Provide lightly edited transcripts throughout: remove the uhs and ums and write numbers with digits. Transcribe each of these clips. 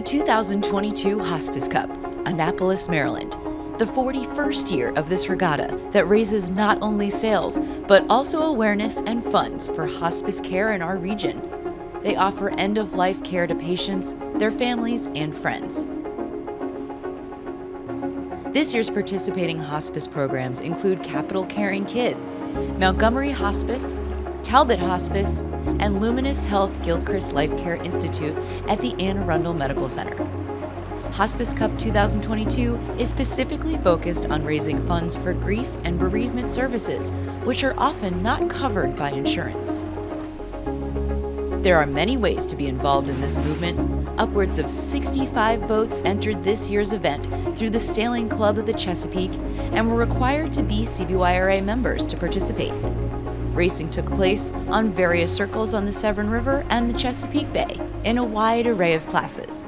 2022 Hospice Cup, Annapolis, Maryland. The 41st year of this regatta that raises not only sales, but also awareness and funds for hospice care in our region. They offer end-of-life care to patients, their families, and friends. This year's participating hospice programs include Capital Caring Kids, Montgomery Hospice, Talbot Hospice, and Luminous Health Gilchrist Life Care Institute at the Anne Arundel Medical Center. Hospice Cup 2022 is specifically focused on raising funds for grief and bereavement services, which are often not covered by insurance. There are many ways to be involved in this movement. Upwards of 65 boats entered this year's event through the Sailing Club of the Chesapeake and were required to be CBYRA members to participate. Racing took place on various circles on the Severn River and the Chesapeake Bay in a wide array of classes.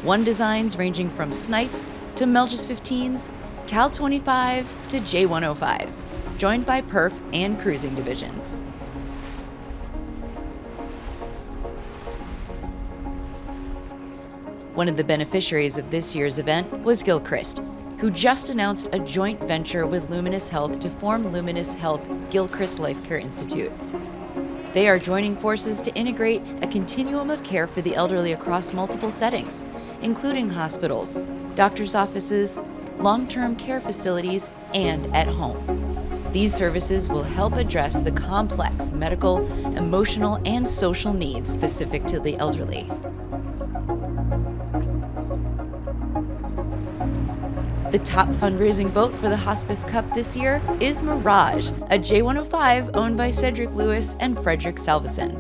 One designs ranging from Snipes to Melges 15s, Cal 25s to J105s, joined by Perf and Cruising divisions. One of the beneficiaries of this year's event was Gilchrist, who just announced a joint venture with Luminous Health to form Luminous Health Gilchrist Life Care Institute. They are joining forces to integrate a continuum of care for the elderly across multiple settings, including hospitals, doctors' offices, long-term care facilities, and at home. These services will help address the complex medical, emotional, and social needs specific to the elderly. The top fundraising boat for the Hospice Cup this year is Mirage, a J105 owned by Cedric Lewis and Frederick Salveson.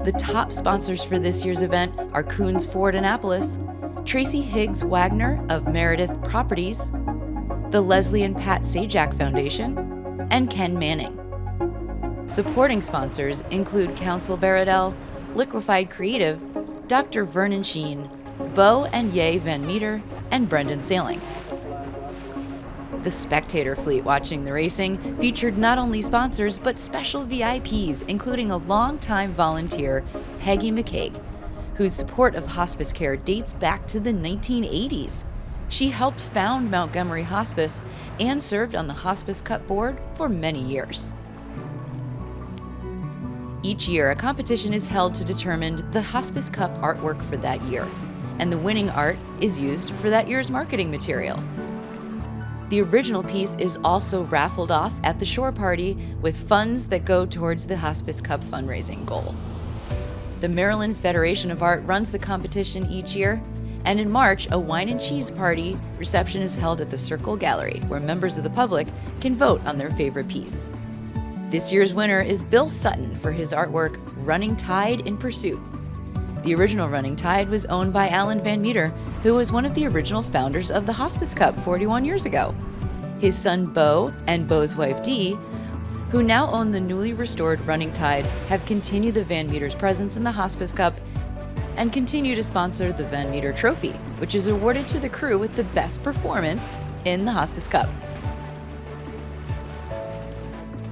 The top sponsors for this year's event are Coons Ford Annapolis, Tracy Higgs Wagner of Meredith Properties, the Leslie and Pat Sajak Foundation, and Ken Manning. Supporting sponsors include Council Baradell, Liquefied Creative, Dr. Vernon Sheen, Bo and Ye Van Meter, and Brendan Sailing. The spectator fleet watching the racing featured not only sponsors, but special VIPs, including a longtime volunteer, Peggy McCaig, whose support of hospice care dates back to the 1980s. She helped found Montgomery Hospice and served on the Hospice Cup board for many years. Each year, a competition is held to determine the Hospice Cup artwork for that year, and the winning art is used for that year's marketing material. The original piece is also raffled off at the shore party with funds that go towards the Hospice Cup fundraising goal. The Maryland Federation of Art runs the competition each year, and in March, a wine and cheese party reception is held at the Circle Gallery, where members of the public can vote on their favorite piece. This year's winner is Bill Sutton for his artwork, Running Tide in Pursuit. The original Running Tide was owned by Alan Van Meter, who was one of the original founders of the Hospice Cup 41 years ago. His son Bo and Bo's wife Dee, who now own the newly restored Running Tide, have continued the Van Meter's presence in the Hospice Cup and continue to sponsor the Van Meter Trophy, which is awarded to the crew with the best performance in the Hospice Cup.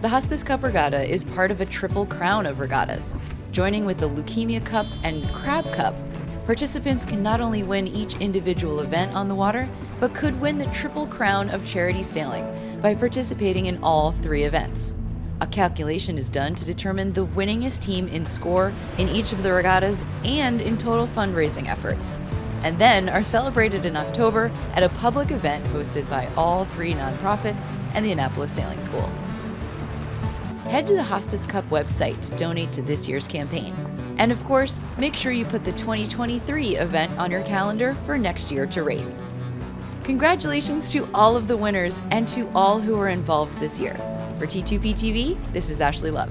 The Hospice Cup Regatta is part of a triple crown of regattas. Joining with the Leukemia Cup and Crab Cup, participants can not only win each individual event on the water, but could win the Triple Crown of Charity Sailing by participating in all three events. A calculation is done to determine the winningest team in score in each of the regattas and in total fundraising efforts, and then are celebrated in October at a public event hosted by all three nonprofits and the Annapolis Sailing School. Head to the Hospice Cup website to donate to this year's campaign. And of course, make sure you put the 2023 event on your calendar for next year to race. Congratulations to all of the winners and to all who were involved this year. For T2P TV, this is Ashley Love.